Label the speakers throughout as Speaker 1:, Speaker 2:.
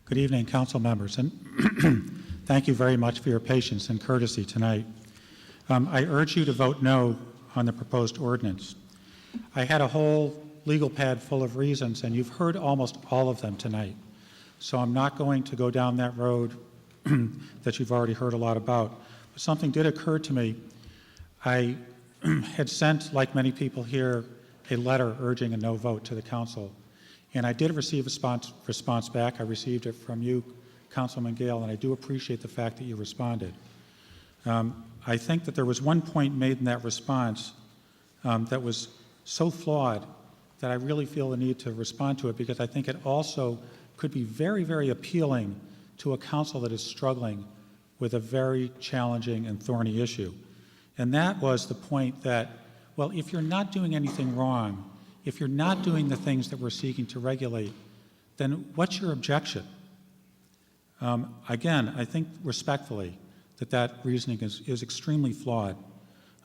Speaker 1: Good evening, council members, and thank you very much for your patience and courtesy tonight. I urge you to vote no on the proposed ordinance. I had a whole legal pad full of reasons, and you've heard almost all of them tonight. So I'm not going to go down that road that you've already heard a lot about. But something did occur to me. I had sent, like many people here, a letter urging a no vote to the council. And I did receive a response back. I received it from you, Councilman Gale, and I do appreciate the fact that you responded. I think that there was one point made in that response that was so flawed that I really feel the need to respond to it, because I think it also could be very, very appealing to a council that is struggling with a very challenging and thorny issue. And that was the point that, well, if you're not doing anything wrong, if you're not doing the things that we're seeking to regulate, then what's your objection? Again, I think respectfully that reasoning is extremely flawed.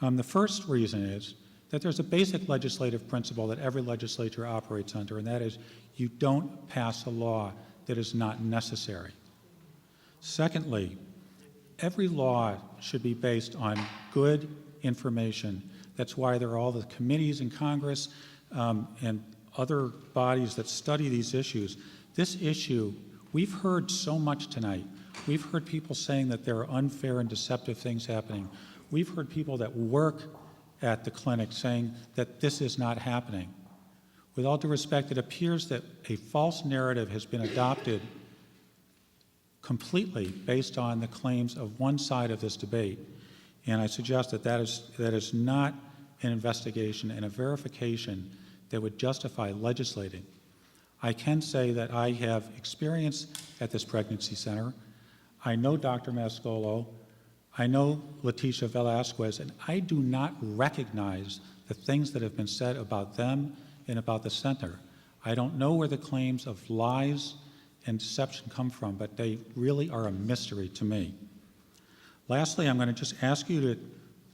Speaker 1: The first reason is that there's a basic legislative principle that every legislature operates under, and that is you don't pass a law that is not necessary. Secondly, every law should be based on good information. That's why there are all the committees in Congress and other bodies that study these issues. This issue, we've heard so much tonight. We've heard people saying that there are unfair and deceptive things happening. We've heard people that work at the clinic saying that this is not happening. With all due respect, it appears that a false narrative has been adopted completely based on the claims of one side of this debate. And I suggest that is not an investigation and a verification that would justify legislating. I can say that I have experience at this pregnancy center. I know Dr. Mascolo, I know Leticia Velasquez, and I do not recognize the things that have been said about them and about the center. I don't know where the claims of lies and deception come from, but they really are a mystery to me. Lastly, I'm going to just ask you to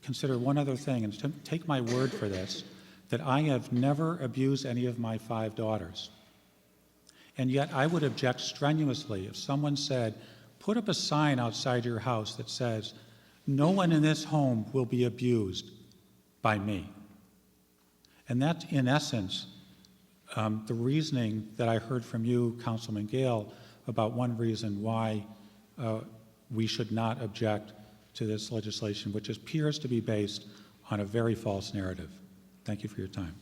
Speaker 1: consider one other thing, and to take my word for this, that I have never abused any of my 5 daughters. And yet I would object strenuously if someone said, put up a sign outside your house that says, no one in this home will be abused by me. And that's, in essence, the reasoning that I heard from you, Councilman Gale, about one reason why we should not object to this legislation, which appears to be based on a very false narrative. Thank you for your time.